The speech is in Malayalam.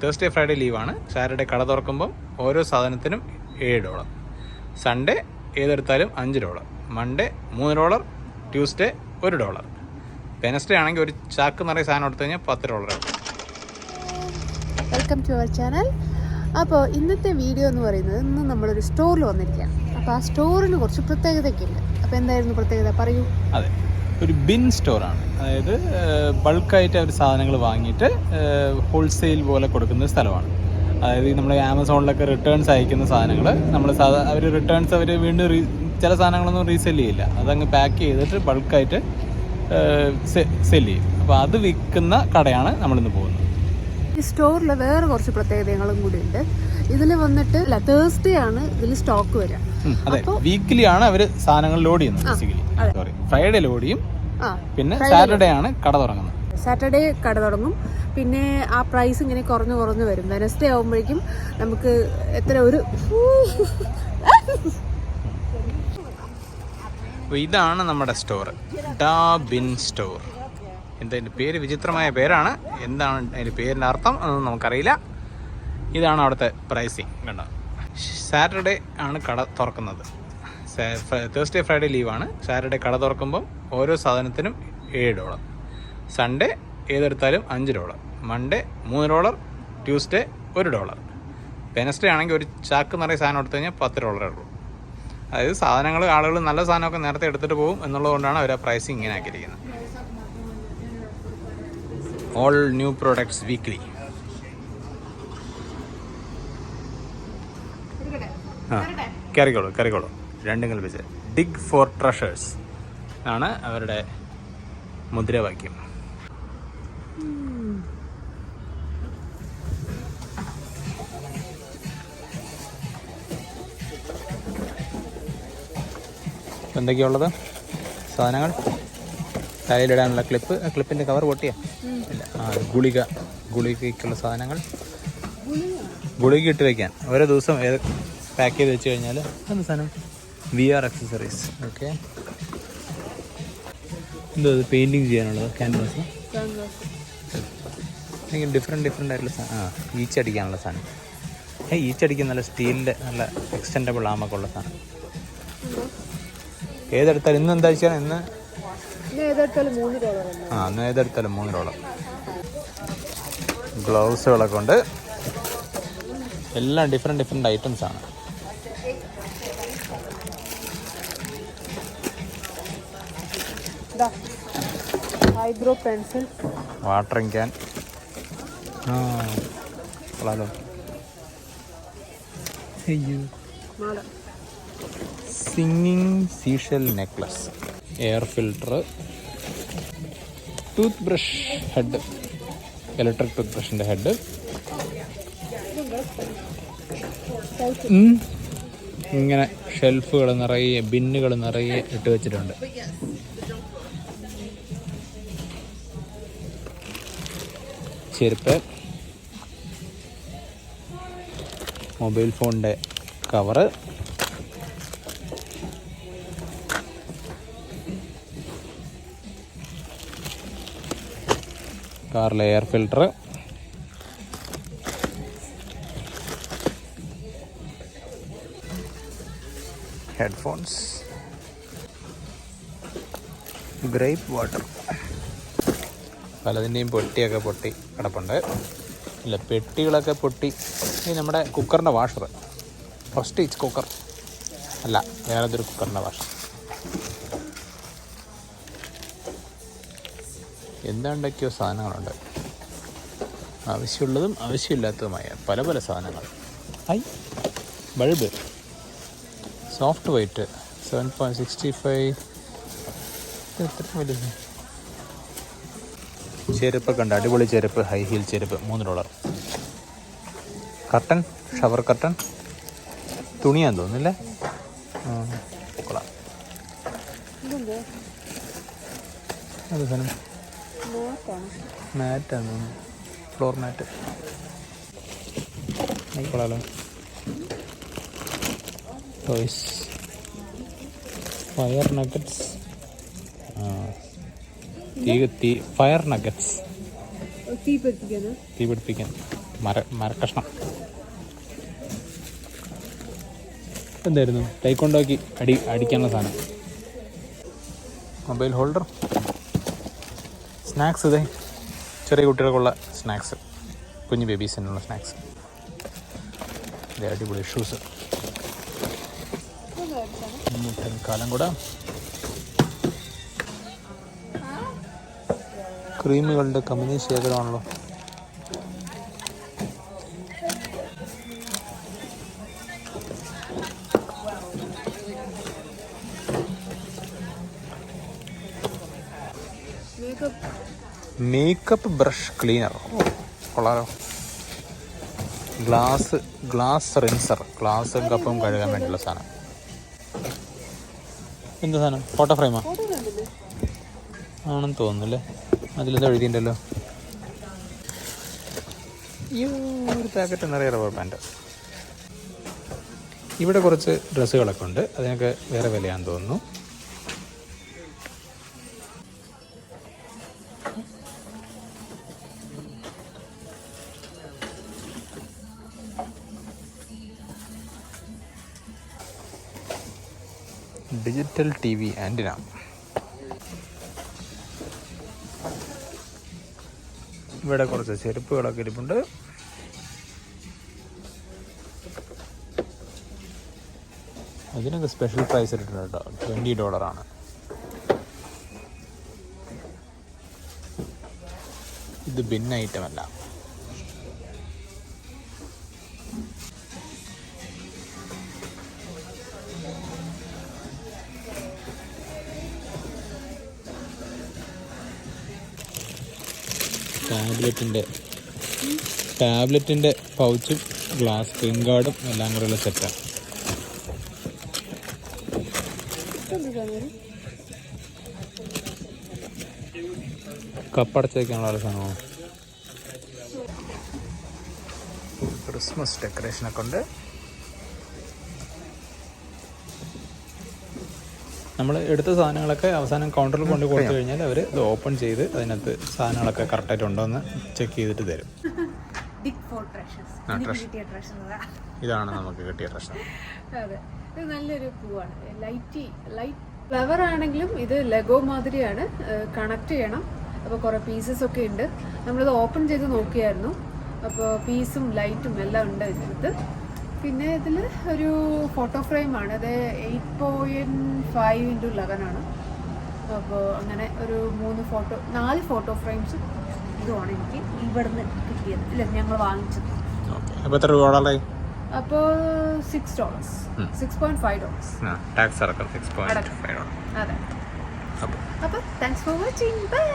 തേഴ്സ്ഡേ ഫ്രൈഡേ ലീവാണ്. സാറ്റർഡേ കട തുറക്കുമ്പം ഓരോ സാധനത്തിനും $7. സൺഡേ ഏതെടുത്താലും $5. മൺഡേ $3. ട്യൂസ്ഡേ $1. വെനസ്ഡേ ആണെങ്കിൽ ഒരു ചാക്ക് നിറയെ സാധനം എടുത്തു കഴിഞ്ഞാൽ $10. Welcome to our channel. അപ്പോൾ ഇന്നത്തെ വീഡിയോ എന്ന് പറയുന്നത് ഇന്ന് നമ്മളൊരു സ്റ്റോറിൽ വന്നിരിക്കുകയാണ്. അപ്പോൾ ആ സ്റ്റോറിന് കുറച്ച് പ്രത്യേകതയൊക്കെ ഉണ്ട്. അപ്പോൾ എന്തായിരുന്നു പ്രത്യേകത, പറയൂ. അതെ, ഒരു ബിൻ സ്റ്റോറാണ്. അതായത് ബൾക്കായിട്ട് അവർ സാധനങ്ങൾ വാങ്ങിയിട്ട് ഹോൾസെയിൽ പോലെ കൊടുക്കുന്ന സ്ഥലമാണ്. അതായത് നമ്മൾ ആമസോണിലൊക്കെ റിട്ടേൺസ് അയക്കുന്ന സാധനങ്ങൾ അവർ റിട്ടേൺസ് അവർ വീണ്ടും ചില സാധനങ്ങളൊന്നും റീസെല് ചെയ്യില്ല. അതങ്ങ് പാക്ക് ചെയ്തിട്ട് ബൾക്കായിട്ട് സെല് ചെയ്യും. അപ്പോൾ അത് വിൽക്കുന്ന കടയാണ് നമ്മളിന്ന് പോകുന്നത്. ഈ സ്റ്റോറിൽ വേറെ കുറച്ച് പ്രത്യേകതകളും കൂടി ഉണ്ട്. ഇതിൽ വന്നിട്ട് തേഴ്സ്ഡേ ആണ് ഇതിൽ സ്റ്റോക്ക് വരിക. അതെ, വീക്കിലി ആണ് അവർ സാധനങ്ങൾ ലോഡ് ചെയ്യുന്നത്. ബേസിക്കലി സോറി, ഫ്രൈഡേ ലോഡ് ചെയ്യും. പിന്നെ സാറ്റർഡേ ആണ് കട തുടങ്ങുന്നത്. സാറ്റർഡേ കട തുടങ്ങും. പിന്നെ ആ പ്രൈസ് ഇങ്ങനെ കുറഞ്ഞു വരും. വെനസ്ഡേ ആകുമ്പോഴേക്കും നമുക്ക് ഇതാണ് നമ്മുടെ സ്റ്റോർ, ഡാ ബിൻ സ്റ്റോർ. എന്താ പേര്, വിചിത്രമായ പേരാണ്. എന്താണ് അതിൻ്റെ പേരിൻ്റെ അർത്ഥം എന്നൊന്നും നമുക്കറിയില്ല. ഇതാണ് അവിടുത്തെ പ്രൈസിങ്. കണ്ടോ, സാറ്റർഡേ ആണ് കട തുറക്കുന്നത്. തേഴ്സ്ഡേ ഫ്രൈഡേ ലീവാണ്. സാറ്റർഡേ കട തുറക്കുമ്പം ഓരോ സാധനത്തിനും $7. സൺഡേ ഏതെടുത്താലും $5. മൺഡേ $3. ട്യൂസ്ഡേ $1. വെനസ്ഡേ ആണെങ്കിൽ ഒരു ചാക്ക് നിറയെ സാധനം എടുത്തു കഴിഞ്ഞാൽ $10 ഉള്ളൂ. അതായത് സാധനങ്ങൾ ആളുകൾ നല്ല സാധനമൊക്കെ നേരത്തെ എടുത്തിട്ട് പോകും എന്നുള്ളതുകൊണ്ടാണ് അവർ ആ പ്രൈസിങ് ഇങ്ങനെ ആക്കിയിരിക്കുന്നത്. All new products weekly. കറിക്കോളൂ രണ്ടും കൽപ്പിച്ച്. ഡിഗ് ഫോർ ട്രഷേഴ്സ് ആണ് അവരുടെ മുദ്രാവാക്യം. എന്തൊക്കെയുള്ളത് സാധനങ്ങൾ? തലയിലിടാനുള്ള ക്ലിപ്പ്. ക്ലിപ്പിൻ്റെ കവർ പൊട്ടിയാ ഇല്ല. ഗുളികയ്ക്കുള്ള സാധനങ്ങൾ, ഗുളിക ഇട്ട് വയ്ക്കാൻ ഓരോ ദിവസം പാക്ക് ചെയ്ത് വെച്ച് കഴിഞ്ഞാൽ എന്ത് സാധനം? VR accessories. ഓക്കെ, എന്തോ അത് പെയിൻറ്റിങ് ചെയ്യാനുള്ളത്, ക്യാൻവാസ്. എനിക്ക് ഡിഫറെൻ്റ് ആയിട്ടുള്ള സാധനം. ഈച്ചടിക്കാനുള്ള സാധനം. ഈച്ചടിക്കുന്ന നല്ല സ്റ്റീലിൻ്റെ നല്ല എക്സ്റ്റൻഡബിൾ ആമൊക്കെ ഉള്ള സാധനം. ഏതെടുത്താലും ഇന്ന് എന്താ വെച്ചാൽ ഇന്ന് ഏതെടുത്താലും $3. ഗ്ലൗസുകളൊക്കെ ഉണ്ട്. എല്ലാം ഡിഫറെൻ്റ് ഐറ്റംസ് ആണ്. Eyebrow pencil, watering can. കൊള്ളാലോ. Singing seashell necklace, air filter, tooth brush head, electric tooth ബ്രഷിൻ്റെ ഹെഡ്. ഇങ്ങനെ ഷെൽഫുകൾ നിറയെ, ബിന്നുകൾ നിറയെ ഇട്ട് വെച്ചിട്ടുണ്ട്. ചെരുപ്പ്, മൊബൈൽ ഫോണിൻ്റെ കവറ്, കാറിലെ air filter, headphones, grape water. പലതിൻ്റെയും പൊട്ടിയൊക്കെ പൊട്ടി കിടപ്പുണ്ട്. ഇല്ല, പെട്ടികളൊക്കെ പൊട്ടി. ഈ നമ്മുടെ കുക്കറിൻ്റെ വാഷർ, പ്രസ്റ്റീജ് കുക്കർ അല്ല, വേറെതൊരു കുക്കറിൻ്റെ വാഷർ. എന്താണ്ടൊക്കെയോ സാധനങ്ങളുണ്ട്, ആവശ്യമുള്ളതും ആവശ്യമില്ലാത്തതുമായ പല സാധനങ്ങൾ. Bulb, soft white 7.65. എത്ര വലുത്. ചെരുപ്പൊക്കെ ഉണ്ട്, അടിപൊളി ചെരുപ്പ്, ഹൈ ഹീൽ ചെരുപ്പ്, $3. കർട്ടൻ, ഷവർ കർട്ടൻ, തുണിയാന്ന് തോന്നുന്നില്ലേ? കൊള്ളാം. അത് സാധനം മാറ്റാന്ന് തോന്നുന്നു, ഫ്ലോർ മാറ്റ്. കൊള്ളാലോ. Toys, fire nuggets. Fire nuggets, തീ പിടിപ്പിക്കാൻ. മരക്കഷ്ണം. എന്തായിരുന്നു? ടൈക്കൊണ്ടോക്കി അടിക്കാനുള്ള സാധനം. Mobile holder. സ്നാക്സ്. ഇതേ ചെറിയ കുട്ടികൾക്കുള്ള സ്നാക്സ്, കുഞ്ഞു ബേബീസിനുള്ള സ്നാക്സ്. ഇതേ അടിപൊളി ഷൂസ്. മുട്ടൻ കാലം കൂടെ. ക്രീമുകളുടെ കമ്പനി ശേഖരമാണല്ലോ. Makeup brush cleaner. കൊള്ളാലോ. Glass rinser. ഗ്ലാസും കപ്പും കഴുകാൻ വേണ്ടിയുള്ള സാധനം. എന്താ സാധനം? ഫോട്ടോ ഫ്രെയിമാ ആണെന്ന് തോന്നുന്നല്ലേ. അതിലെന്താ എഴുതിയിട്ടുണ്ടല്ലോ. ഈ ഒരു പാക്കറ്റ് നിറയെ റബ്ബർ ബാൻഡ്. ഇവിടെ കുറച്ച് ഡ്രസ്സുകളൊക്കെ ഉണ്ട്. അതിനൊക്കെ വേറെ വിലയാണെന്ന് തോന്നുന്നു. Digital TV antenna. ഇവിടെ കുറച്ച് ചെരുപ്പുകളൊക്കെ ഇരിപ്പുണ്ട്. അതിനൊക്കെ സ്പെഷ്യൽ പ്രൈസ് ഇട്ടിട്ടുണ്ട് കേട്ടോ. $20. ഇത് ബിൻ ഐറ്റം അല്ല. ടാബ്ലറ്റിൻ്റെ പൗച്ചും ഗ്ലാസ് സ്ക്രീൻ ഗാർഡും എല്ലാം കൂടെയുള്ള സെറ്റാണ്. കപ്പടച്ച് വയ്ക്കാനുള്ള സാധനമാണ്. ക്രിസ്മസ് ഡെക്കറേഷനൊക്കെ ഉണ്ട്. നമ്മൾ എടുത്ത സാധനങ്ങളൊക്കെ അവസാനം കൗണ്ടറിൽ കൊണ്ട് കൊടുത്തു കഴിഞ്ഞാൽ അവർ ഇത് ഓപ്പൺ ചെയ്ത് അതിനകത്ത് സാധനങ്ങളൊക്കെ കറക്റ്റായിട്ട് ഉണ്ടോ എന്ന് ചെക്ക് ചെയ്തിട്ട് തരും. ഇതാണ് നമുക്ക് കിട്ടിയ ട്രഷർ. അതെ, ഇത് നല്ലൊരു പൂവാണ്. ലൈറ്റ് ഫ്ലവർ ആണെങ്കിലും ഇത് ലെഗോ മാതിരിയാണ്. കണക്ട് ചെയ്യണം. അപ്പോൾ കുറേ പീസസ് ഒക്കെ ഉണ്ട്. നമ്മളിത് ഓപ്പൺ ചെയ്ത് നോക്കിയായിരുന്നു. അപ്പോൾ പീസും ലൈറ്റും എല്ലാം ഉണ്ട് ഇതിനകത്ത്. പിന്നെ ഇതിൽ ഒരു ഫോട്ടോ ഫ്രെയിമാണ്. അത് 8.5x11 ആണ്. അപ്പോൾ അങ്ങനെ ഒരു 4 ഫോട്ടോ ഫ്രെയിംസും ഇതുമാണ് എനിക്ക് ഇവിടുന്ന് കിട്ടിയത്. ഇല്ല, ഞങ്ങൾ വാങ്ങിച്ചത്. അപ്പോൾ എത്ര രൂപ? അപ്പോൾ $6. $6.5. ടാക്സ് അടക്കം $6.5. അതെ. അപ്പോൾ താങ്ക്സ് ഫോർ വാച്ചിങ്. ബൈ.